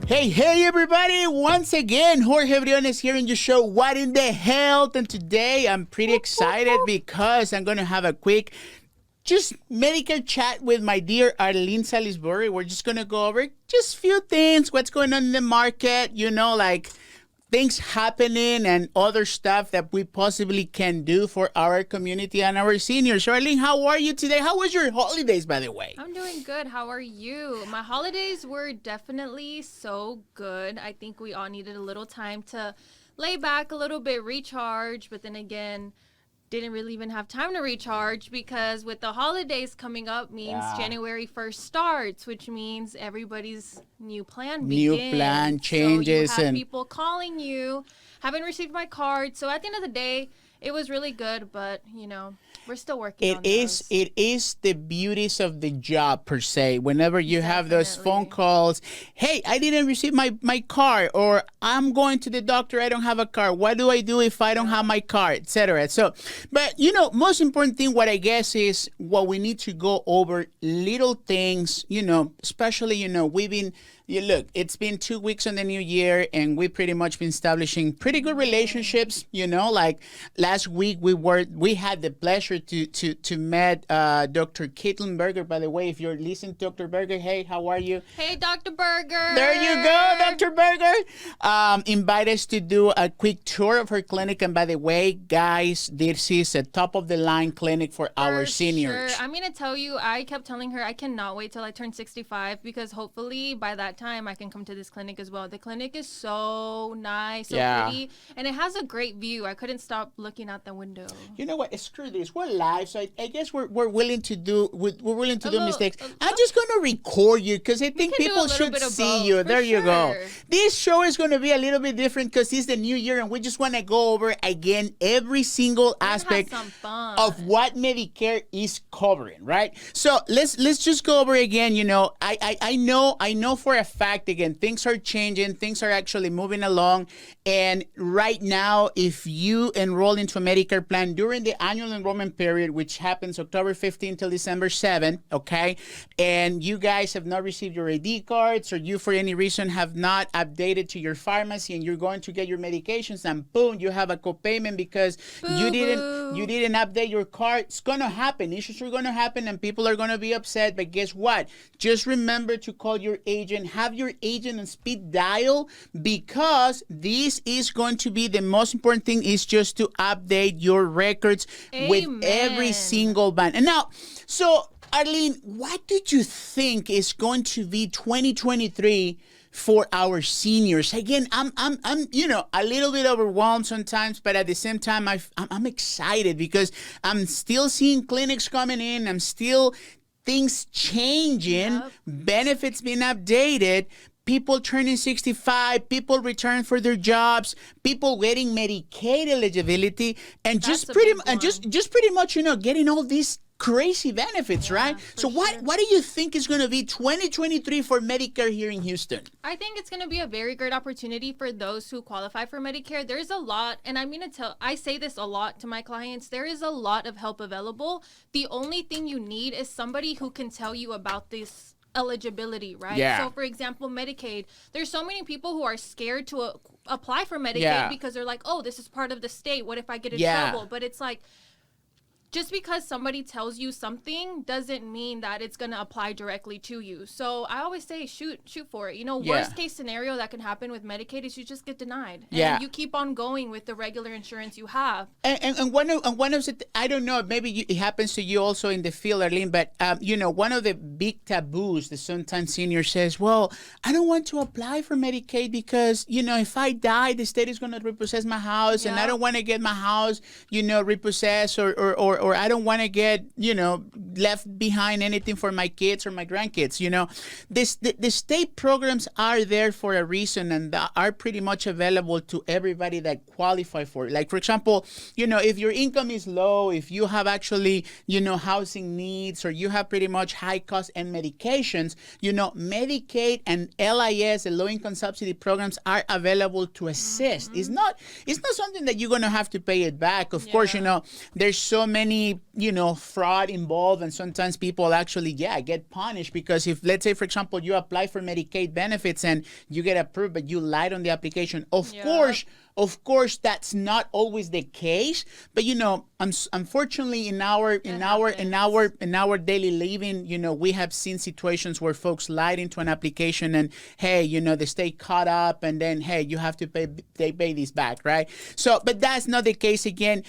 Hey, everybody. Once again, Jorge Briones here in your show, What in the Health? And today I'm pretty excited because I'm going to have a quick just Medicare chat with my dear Arlene Salisbury. We're just going to go over just a few things, what's going on in the market, like things happening and other stuff that we possibly can do for our community and our seniors. So, Arlene, how are you today? How was your holidays, by the way? I'm doing good. How are you? My holidays were definitely so good. I think we all needed a little time to lay back a little bit, recharge, but then again, didn't really even have time to recharge because with the holidays coming up means January 1st starts, which means everybody's new plan begins. New plan changes. So you have people calling you, haven't received my card. So at the end of the day, it was really good, but, we're still working on those. It is the beauties of the job, per se. Whenever you have those phone calls, hey, I didn't receive my card, or I'm going to the doctor, I don't have a card. What do I do if I don't have my card, etc.? So, but, most important thing, what I guess is what we need to go over, little things, especially, we've been... look, it's been 2 weeks on the new year, and we pretty much been establishing pretty good relationships. Like last week we had the pleasure to meet Dr. Caitlin Berger. By the way, if you're listening, Dr. Berger, hey, how are you? Hey, Dr. Berger. There you go, Dr. Berger. Invite us to do a quick tour of her clinic. And by the way, guys, this is a top of the line clinic for our seniors. Sure. I'm gonna tell you, I kept telling her I cannot wait till I turn 65 because hopefully by that time I can come to this clinic as well. The clinic is so nice, so pretty, and it has a great view. I couldn't stop looking out the window. You know what? Screw this. We're live, so I guess we're willing to do mistakes. I'm just gonna record you because I think people should see you. There you go. This show is gonna be a little bit different because it's the new year, and we just want to go over again every single aspect of what Medicare is covering, right? So let's just go over again. I know for a fact, again, things are changing, things are actually moving along, and right now, if you enroll into a Medicare plan during the annual enrollment period, which happens October 15 till December 7, okay, and you guys have not received your ID cards, or you for any reason have not updated to your pharmacy, and you're going to get your medications, and boom, you have a copayment because you didn't update your card. It's gonna happen. Issues are gonna happen, and people are gonna be upset. But guess what? Just remember to call your agent. Have your agent on speed dial, because this is going to be the most important thing, is just to update your records with every single band. And now, so Arlene, what did you think is going to be 2023 for our seniors? Again, I'm a little bit overwhelmed sometimes, but at the same time, I'm excited because I'm still seeing clinics coming in. I'm still things changing, benefits being updated, people turning 65, people return for their jobs, people getting Medicaid eligibility, and just pretty much, getting all these crazy benefits, right? So what do you think is going to be 2023 for Medicare here in Houston? I think it's going to be a very great opportunity for those who qualify for Medicare. There's a lot, and I say this a lot to my clients, there is a lot of help available. The only thing you need is somebody who can tell you about this eligibility, right? Yeah. So for example, Medicaid, there's so many people who are scared to apply for Medicaid because they're like, oh, this is part of the state. What if I get in trouble? But it's like, just because somebody tells you something doesn't mean that it's going to apply directly to you. So I always say shoot for it. Worst case scenario that can happen with Medicaid is you just get denied. And you keep on going with the regular insurance you have. And one of the, I don't know, maybe it happens to you also in the field, Arlene, but one of the big taboos that sometimes senior says, well, I don't want to apply for Medicaid because, if I die, the state is going to repossess my house, and I don't want to get my house, repossessed, or I don't want to get, left behind anything for my kids or my grandkids. The state programs are there for a reason and are pretty much available to everybody that qualify for it. Like, for example, if your income is low, if you have actually, housing needs, or you have pretty much high cost and medications, Medicaid and LIS, the low income subsidy programs, are available to assist. It's not something that you're going to have to pay it back. Of course, there's so many many, fraud involved, and sometimes people actually, get punished because if, let's say, for example, you apply for Medicaid benefits and you get approved, but you lied on the application. Of course, that's not always the case. But unfortunately, in our daily living, we have seen situations where folks lied into an application, and hey, they stay caught up, and then hey, you have to pay this back, right? So, but that's not the case. Again,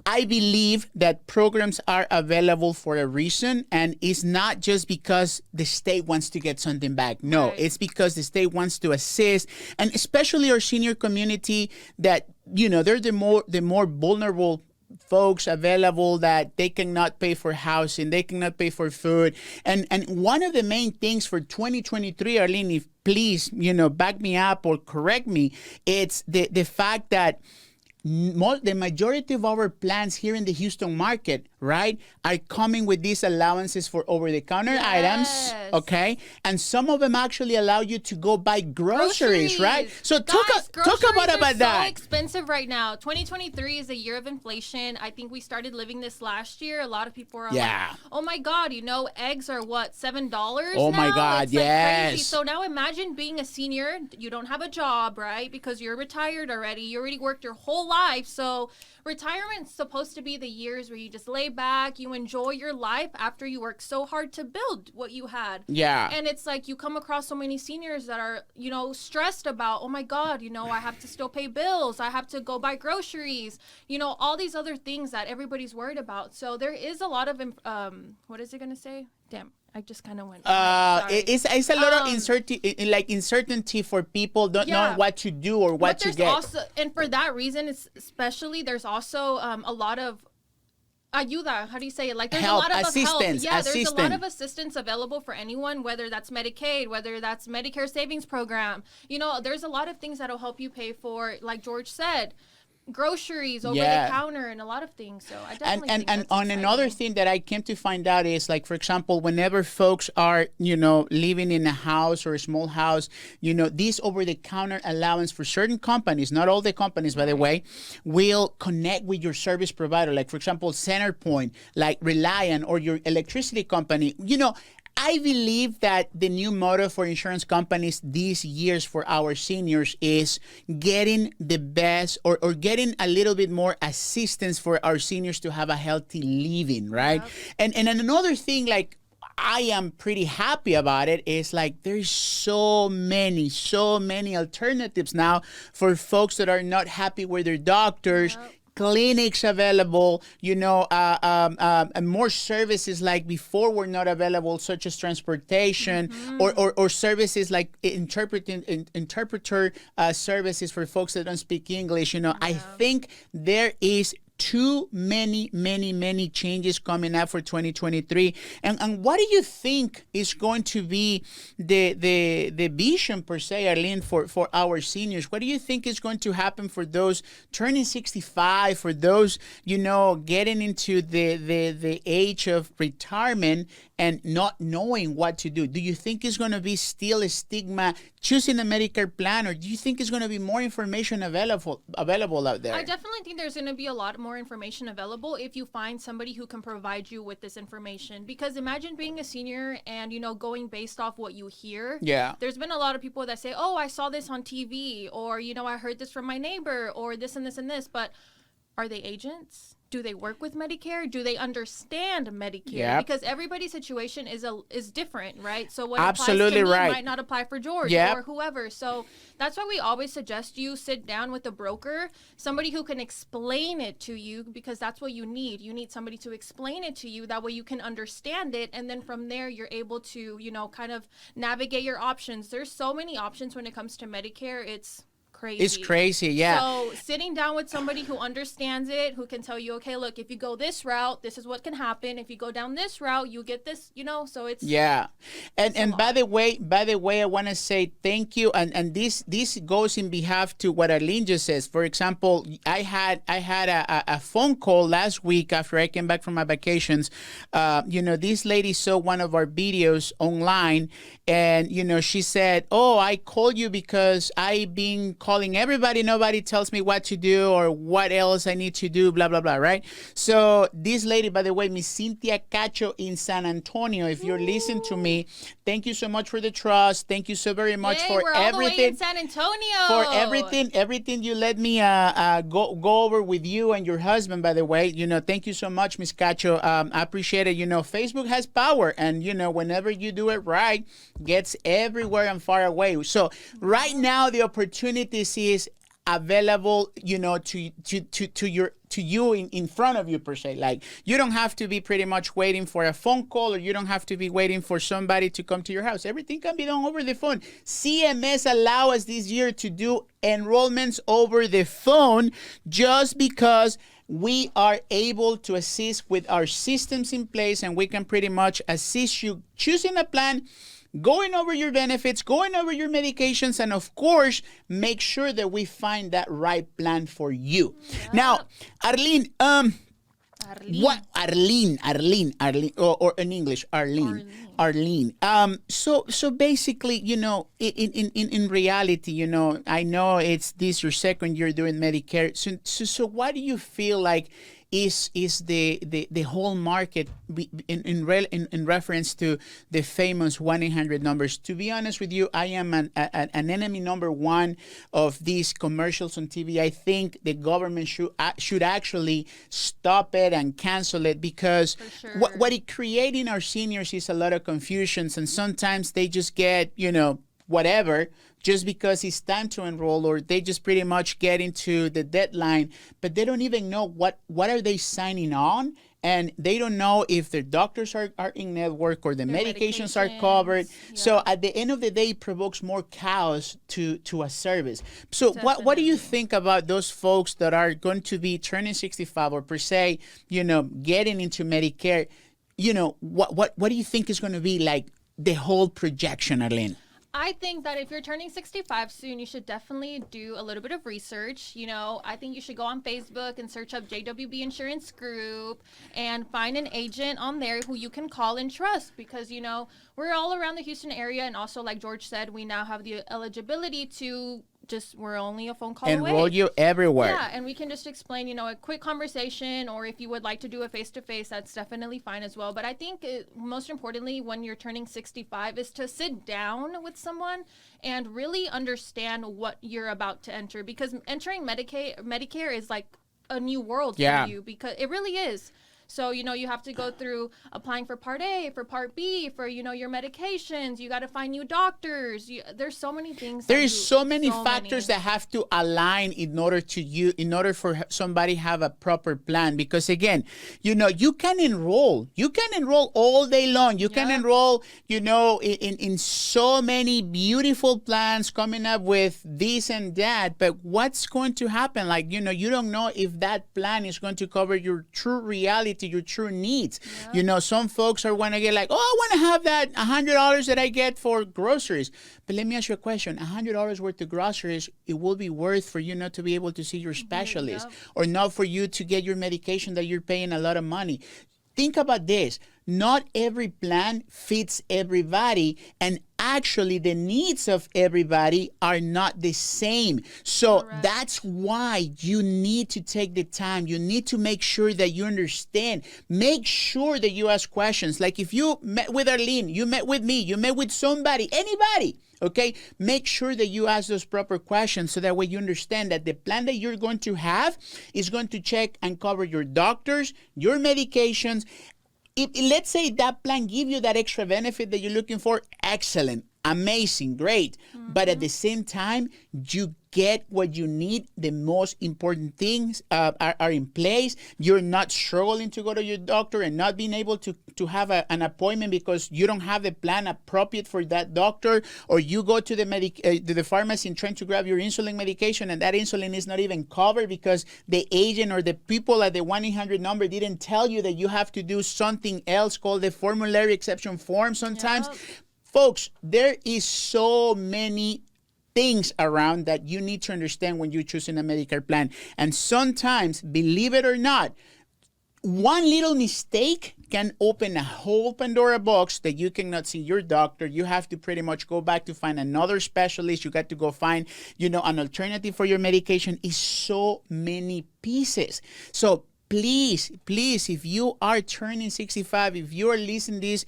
I believe that programs are available for a reason, and it's not just because the state wants to get something back. No, right. It's because the state wants to assist, and especially our senior community that, they're the more vulnerable folks available, that they cannot pay for housing, they cannot pay for food. And one of the main things for 2023, Arlene, if please, back me up or correct me, it's the fact that the majority of our plans here in the Houston market, right, are coming with these allowances for over-the-counter items, okay? And some of them actually allow you to go buy groceries. Right? So talk about that. So expensive right now. 2023 is a year of inflation. I think we started living this last year. A lot of people are like, oh my God, eggs are what, $7 Oh now? My God, it's yes. Crazy. So now imagine being a senior. You don't have a job, right? Because you're retired already. You already worked your whole life. So retirement's supposed to be the years where you just lay back, you enjoy your life after you work so hard to build what you had. Yeah. And it's like you come across so many seniors that are, stressed about, oh my God, I have to still pay bills. I have to go buy groceries, all these other things that everybody's worried about. So there is a lot of, what is it going to say? Damn. I just kind of went. It's a lot of uncertainty for people don't know what to do or what to get. Also, and for that reason, especially there's also a lot of ayuda. How do you say it? Like there's help, a lot of assistance. Help. Yeah, there's a lot of assistance available for anyone, whether that's Medicaid, whether that's Medicare savings program. There's a lot of things that'll help you pay for, like George said, groceries over the counter and a lot of things. So I definitely think that's on exciting. Another thing that I came to find out is, like, for example, whenever folks are living in a house or a small house, these over-the-counter allowance for certain companies, not all the companies by the way, will connect with your service provider, like for example CenterPoint, like Reliant, or your electricity company. I believe that the new motto for insurance companies these years for our seniors is getting the best or getting a little bit more assistance for our seniors to have a healthy living, right? Yeah. And another thing, like, I am pretty happy about it is, like, there's so many alternatives now for folks that are not happy with their doctors. Yeah. Clinics available, and more services like before were not available, such as transportation, or services like interpreter services for folks that don't speak English. I think there is too many changes coming up for 2023. And what do you think is going to be the vision per se, Arlene, for our seniors? What do you think is going to happen for those turning 65, for those, getting into the age of retirement and not knowing what to do? Do you think it's going to be still a stigma choosing a Medicare plan, or do you think it's going to be more information available out there? I definitely think there's going to be a lot more information available if you find somebody who can provide you with this information. Because imagine being a senior and, going based off what you hear. Yeah. There's been a lot of people that say, oh, I saw this on TV, or, I heard this from my neighbor, or this and this and this. But are they agents? Do they work with Medicare? Do they understand Medicare? Yep. Because everybody's situation is different, right? So what Absolutely applies to me right. might not apply for George or whoever. So that's why we always suggest you sit down with a broker, somebody who can explain it to you, because that's what you need. You need somebody to explain it to you. That way you can understand it. And then from there, you're able to, kind of navigate your options. There's so many options when it comes to Medicare. It's crazy. It's crazy, yeah. So sitting down with somebody who understands it, who can tell you, okay, look, if you go this route, this is what can happen. If you go down this route, you get this, so it's And by the way, I want to say thank you, and this goes in behalf to what Arlene just says. For example, I had a phone call last week after I came back from my vacations. This lady saw one of our videos online, and she said, "Oh, I called you because I've been called calling everybody. Nobody tells me what to do or what else I need to do, blah, blah, blah, right? So this lady, by the way, Miss Cynthia Cacho in San Antonio, if you're listening to me, thank you so much for the trust. Thank you so very much for we're everything. All the way in San Antonio. For everything you let me go over with you and your husband, by the way. Thank you so much, Miss Cacho. I appreciate it. Facebook has power, and whenever you do it right, gets everywhere and far away. So right now the opportunities is available, to you in front of you, per se. Like, you don't have to be pretty much waiting for a phone call, or you don't have to be waiting for somebody to come to your house. Everything can be done over the phone. CMS allow us this year to do enrollments over the phone just because we are able to assist with our systems in place, and we can pretty much assist you choosing a plan, going over your benefits, going over your medications, and of course, make sure that we find that right plan for you. Yeah. Now, Arlene, Arlene, or in English, Arlene. So basically, in reality, I know it's this your second year doing Medicare. So what do you feel like is the whole market in reference to the famous 1-800 numbers? To be honest with you, I am an enemy number one of these commercials on TV. I think the government should actually stop it and cancel it, because what it creates in our seniors is a lot of confusions, and sometimes they just get, whatever, just because it's time to enroll, or they just pretty much get into the deadline, but they don't even know what are they signing on, and they don't know if their doctors are in network or their medications are covered. Yeah. So at the end of the day, it provokes more chaos to a service. So what do you think about those folks that are going to be turning 65, or per se, getting into Medicare? What do you think is going to be like the whole projection, Arlene? I think that if you're turning 65 soon, you should definitely do a little bit of research. I think you should go on Facebook and search up JWB Insurance Group and find an agent on there who you can call and trust, because, we're all around the Houston area. And also, like George said, we now have the eligibility to we're only a phone call away. Enroll you everywhere. Yeah, and we can just explain, a quick conversation, or if you would like to do a face-to-face, that's definitely fine as well. But I think most importantly, when you're turning 65, is to sit down with someone and really understand what you're about to enter, because entering Medicare is like a new world for you, because it really is. So, you have to go through applying for Part A, for Part B, for, your medications. You got to find new doctors. There's so many things. There's so many factors that have to align in order for somebody have a proper plan. Because again, you can enroll. You can enroll all day long. You can enroll, in so many beautiful plans, coming up with this and that. But what's going to happen? Like, you don't know if that plan is going to cover your true reality, your true needs. Some folks are want to get like, I want to have that $100 that I get for groceries. But let me ask you a question. $100 worth of groceries, it will be worth for you not to be able to see your specialist, or not for you to get your medication that you're paying a lot of money. Think about this. Not every plan fits everybody, and actually the needs of everybody are not the same. So that's why you need to take the time. You need to make sure that you understand. Make sure that you ask questions. Like if you met with Arlene, you met with me, you met with somebody, anybody. Okay, make sure that you ask those proper questions, so that way you understand that the plan that you're going to have is going to check and cover your doctors, your medications. Let's say that plan give you that extra benefit that you're looking for. Excellent, amazing, great. But at the same time, you get what you need. The most important things are in place. You're not struggling to go to your doctor and not being able to have an appointment because you don't have the plan appropriate for that doctor, or you go to the pharmacy and trying to grab your insulin medication, and that insulin is not even covered because the agent or the people at the 1-800 number didn't tell you that you have to do something else called the formulary exception form sometimes. Folks, there is so many things around that you need to understand when you're choosing a Medicare plan. And sometimes, believe it or not, one little mistake can open a whole Pandora box that you cannot see your doctor. You have to pretty much go back to find another specialist. You got to go find, an alternative for your medication. It's so many pieces. So please, if you are turning 65, if you are listening to this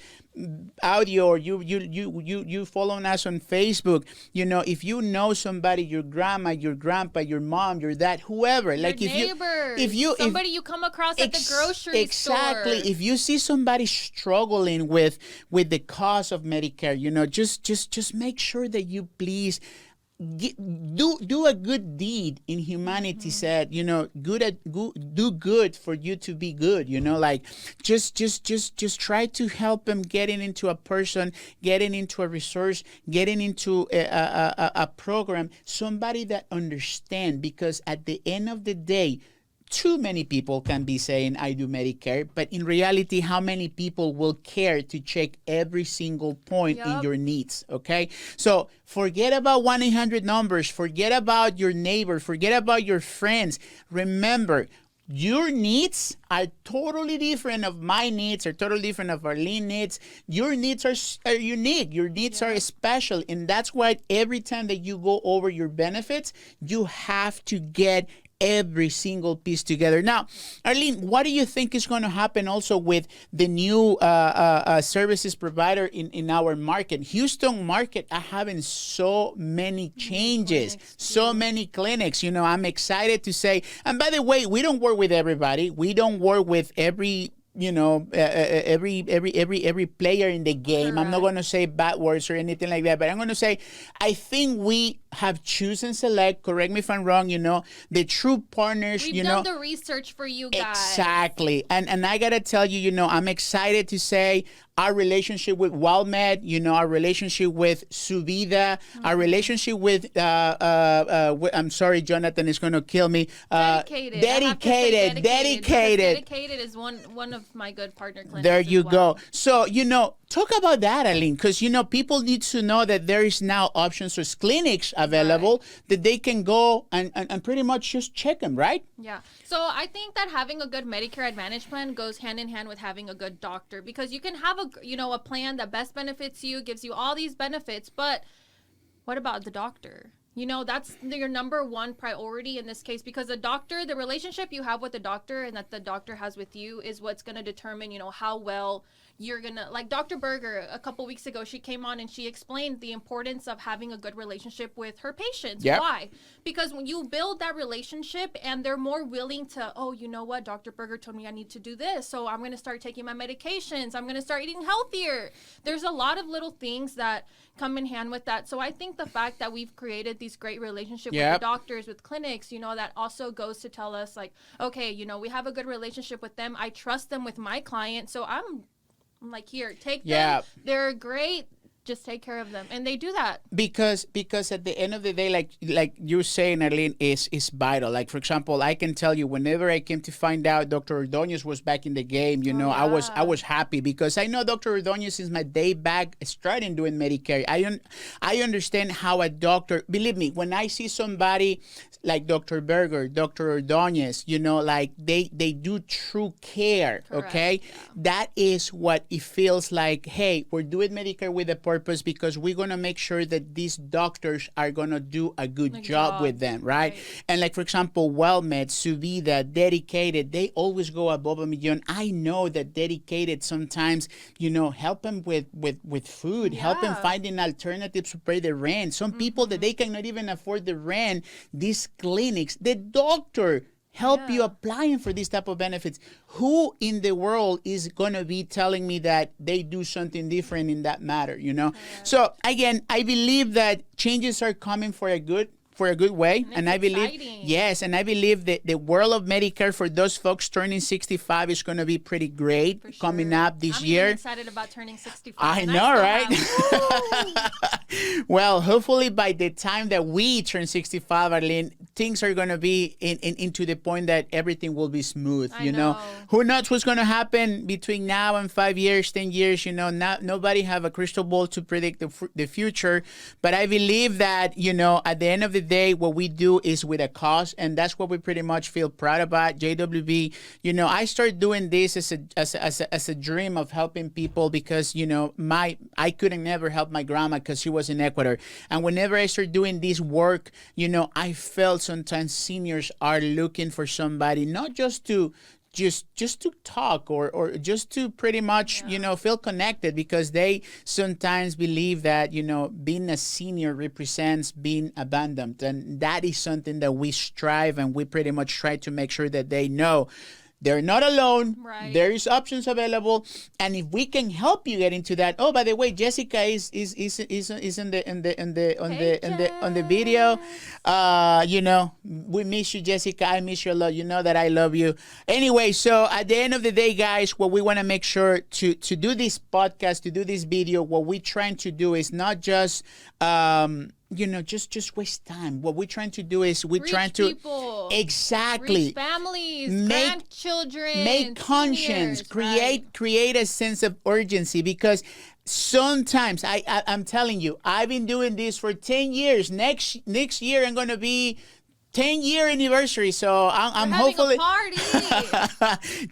audio or you following us on Facebook, if you know somebody, your grandma, your grandpa, your mom, your dad, whoever, your like somebody you come across at the grocery store. Exactly. If you see somebody struggling with the cost of Medicare, just make sure that you please do a good deed in humanity. Said, do good for you to be good. Just try to help them getting into a person, getting into a resource, getting into a program, somebody that understand, because at the end of the day, too many people can be saying, I do Medicare, but in reality, how many people will care to check every single point in your needs, okay? So forget about 1-800 numbers, forget about your neighbor, forget about your friends. Remember, your needs are totally different of my needs, are totally different of Arlene's needs. Your needs are unique. Your needs are special. And that's why every time that you go over your benefits, you have to get every single piece together. Now, Arlene, what do you think is going to happen also with the new services provider in our market? Houston market are having so many changes, so many clinics. I'm excited to say, and by the way, we don't work with everybody. We don't work with every every player in the game. Correct. I'm not going to say bad words or anything like that, but I'm going to say, I think we have chosen select, correct me if I'm wrong, the true partners, We've done the research for you guys. Exactly. And I got to tell you, I'm excited to say our relationship with WellMed, our relationship with Suvida, our relationship with, I'm sorry, Jonathan is going to kill me. Dedicated is one of my good partner clinics. There you go. So, talk about that, Arlene, because, people need to know that there is now options or clinics available that they can go and pretty much just check them, right? Yeah. So I think that having a good Medicare Advantage plan goes hand in hand with having a good doctor, because you can have a plan that best benefits you, gives you all these benefits, but what about the doctor? That's your number one priority in this case, because the relationship you have with the doctor and that the doctor has with you is what's going to determine, how well you're going to, like Dr. Berger, a couple weeks ago, she came on and she explained the importance of having a good relationship with her patients. Yep. Why? Because when you build that relationship and they're more willing to, oh, you know what, Dr. Berger told me I need to do this, so I'm going to start taking my medications. I'm going to start eating healthier. There's a lot of little things that come in hand with that. So I think the fact that we've created these great relationships with the doctors, with clinics, that also goes to tell us, like, okay, we have a good relationship with them. I trust them with my client. So I'm like, here, take them. They're great. Just take care of them, and they do that because at the end of the day, like you're saying, Arlene, is vital. Like, for example, I can tell you, whenever I came to find out Dr. Ordonez was back in the game, I was happy, because I know Dr. Ordonez since my day back starting doing Medicare. I understand how a doctor, believe me, when I see somebody like Dr. Berger, Dr. Ordonez, like they do true care. Correct. Okay, that is what it feels like. Hey, we're doing Medicare with a purpose, because we're going to make sure that these doctors are going to do a good job with them, right? And like, for example, WellMed, Suvida, Dedicated, they always go above and beyond. I know that Dedicated sometimes, help them with food, help them finding alternatives to pay the rent. Some people that they cannot even afford the rent, these clinics, the doctor help you applying for these type of benefits. Who in the world is going to be telling me that they do something different in that matter, So again, I believe that changes are coming for a good way. And I believe, and I believe that the world of Medicare for those folks turning 65 is going to be pretty great coming up this year. I'm excited about turning 65. I know, right? Well, hopefully by the time that we turn 65, Arlene, things are going to be into the point that everything will be smooth. I know. Who knows what's going to happen between now and 5 years, 10 years, nobody have a crystal ball to predict the future. But I believe that, at the end of the day, what we do is with a cause, and that's what we pretty much feel proud about. JWB, I started doing this as a dream of helping people because, I couldn't never help my grandma because she was in Ecuador. And whenever I started doing this work, I felt sometimes seniors are looking for somebody, not just to talk or just to pretty much, feel connected, because they sometimes believe that, being a senior represents being abandoned. And that is something that we strive, and we pretty much try to make sure that they know they're not alone. Right. There is options available, and if we can help you get into that. Oh, by the way, Jessica is in the video. We miss you, Jessica. I miss you a lot. You know that I love you. Anyway, so at the end of the day, guys, what we want to make sure to do this podcast, to do this video, what we're trying to do is not just just waste time. What we're trying to do is we're trying to people, exactly reach families, grandchildren, make conscience, seniors, create a sense of urgency, because sometimes I'm telling you, I've been doing this for 10 years. Next year I'm going to be 10-year anniversary, so I'm hopefully a party.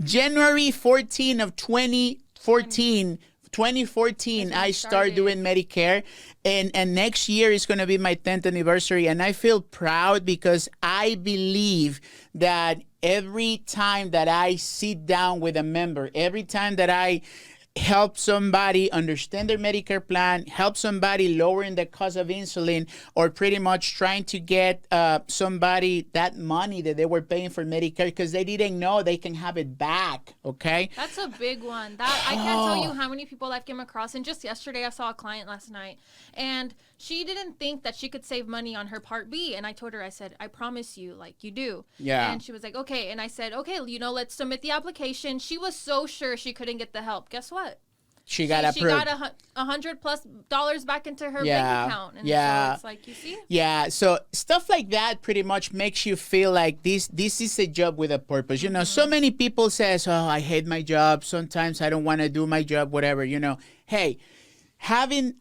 January 14 of 2014. 2014, I started doing Medicare, and next year is going to be my 10th anniversary, and I feel proud because I believe that every time that I sit down with a member, every time that I help somebody understand their Medicare plan, help somebody lowering the cost of insulin, or pretty much trying to get somebody that money that they were paying for Medicare because they didn't know they can have it back, okay? That's a big one. I can't tell you how many people I've come across. And just yesterday, I saw a client last night, and she didn't think that she could save money on her Part B. And I told her, I said, I promise you, like, you do. Yeah. And she was like, okay. And I said, okay, let's submit the application. She was so sure she couldn't get the help. Guess what? She got approved. She got $100+ back into her bank account. And so it's like, you see? Yeah. So stuff like that pretty much makes you feel like this is a job with a purpose. So many people says, oh, I hate my job. Sometimes I don't want to do my job, whatever, Hey, having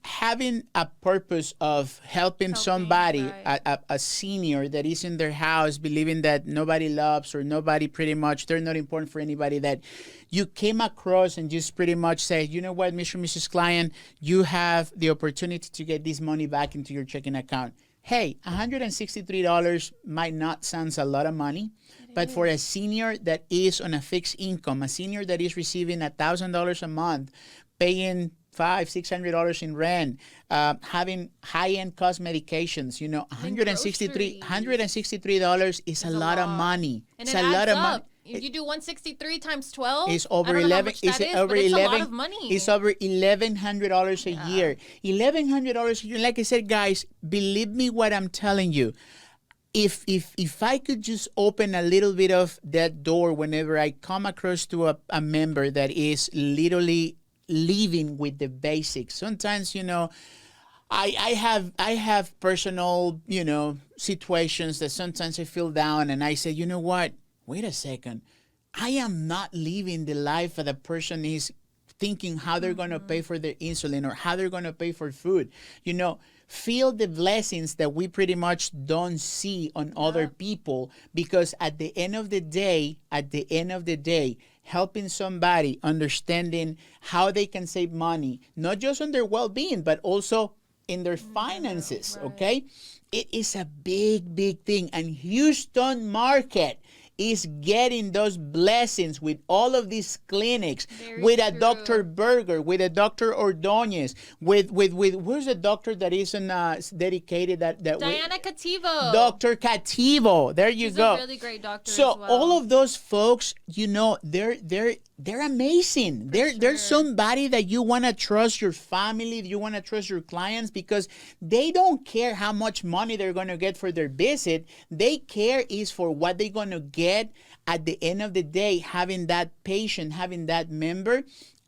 a purpose of helping somebody, right. a senior that is in their house, believing that nobody loves or nobody pretty much, they're not important for anybody, that you came across and just pretty much say, you know what, Mr. and Mrs. Client, you have the opportunity to get this money back into your checking account. Hey, $163 might not sound a lot of money, but for a senior that is on a fixed income, a senior that is receiving $1,000 a month, paying $500-$600 in rent, having high-end cost medications, $163 is a lot of money. And it's a lot of money. If you do 163 times 12, it's over 11. It's over 11. It's a lot of money. It's over $1,100 a year. $1,100 a year. Like I said, guys, believe me what I'm telling you. If I could just open a little bit of that door whenever I come across to a member that is literally living with the basics. Sometimes, I have personal, situations that sometimes I feel down, and I say, you know what? Wait a second. I am not living the life that a person is thinking how they're going to pay for their insulin or how they're going to pay for food. Feel the blessings that we pretty much don't see on other people, because at the end of the day, helping somebody understanding how they can save money, not just on their well-being, but also in their finances, okay? It is a big, big thing. And Houston market is getting those blessings with all of these clinics, with a Dr. Berger, with a Dr. Ordonez, with who's the doctor that is dedicated that Diana Cativo. Dr. Cativo. There you go. She's a really great doctor. So as well. all of those folks, they're amazing. They're somebody that you want to trust your family, you want to trust your clients, because they don't care how much money they're going to get for their visit. They care is for what they're going to get at the end of the day, having that patient, having that member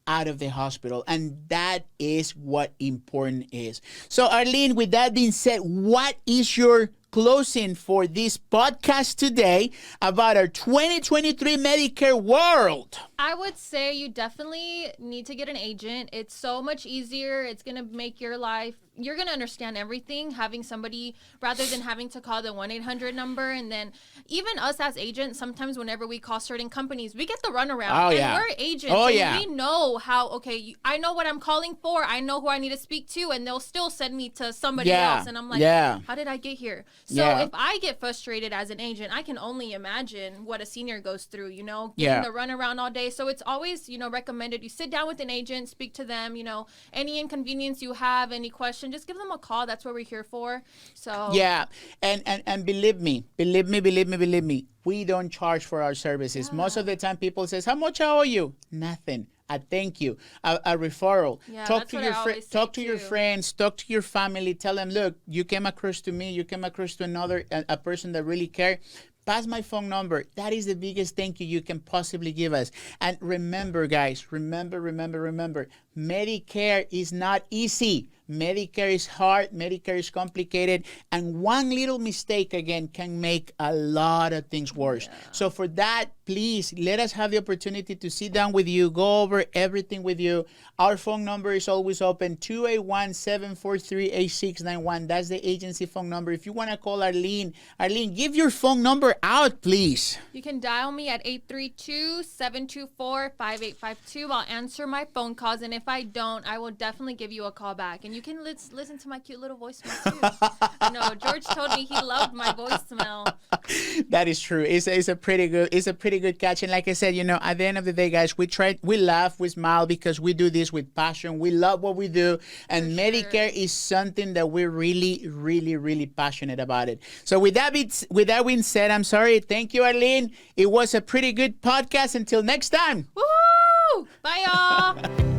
out of the hospital. And that is what important is. So Arlene, with that being said, what is your closing for this podcast today about our 2023 Medicare world? I would say you definitely need to get an agent. It's so much easier. It's going to make your life, you're going to understand everything having somebody rather than having to call the 1-800 number. And then even us as agents, sometimes whenever we call certain companies, we get the runaround. Oh, and yeah. we're agents. Oh, and yeah. we know how, okay, I know what I'm calling for. I know who I need to speak to. And they'll still send me to somebody else. And I'm like, how did I get here? So if I get frustrated as an agent, I can only imagine what a senior goes through, you know, getting the runaround all day. So it's always, you know, recommended you sit down with an agent, speak to them, you know, any inconvenience you have, any question, just give them a call. That's what we're here for. So yeah, and believe me, we don't charge for our services. Most of the time people says, how much I owe you? Nothing. A thank you, a referral. Talk to your friends, talk to your family. Tell them, look, you came across to me, you came across to another, a person that really cares. Pass my phone number. That is the biggest thank you can possibly give us. And remember, guys, remember, Medicare is not easy. Medicare is hard. Medicare is complicated. And one little mistake, again, can make a lot of things worse. Yeah. So for that, please, let us have the opportunity to sit down with you, go over everything with you. Our phone number is always open, 281-743-8691. That's the agency phone number. If you want to call Arlene, give your phone number out, please. You can dial me at 832-724-5852. I'll answer my phone calls, and if I don't, I will definitely give you a call back. And you can listen to my cute little voicemail too. I know George told me he loved my voicemail. That is true. It's a pretty good catch. And like I said, you know, at the end of the day, guys, we laugh, we smile because we do this with passion. We love what we do, and Medicare is something that we're really passionate about it. So with that being said, I'm sorry. Thank you, Arlene. It was a pretty good podcast. Until next time. Woo! Bye, y'all.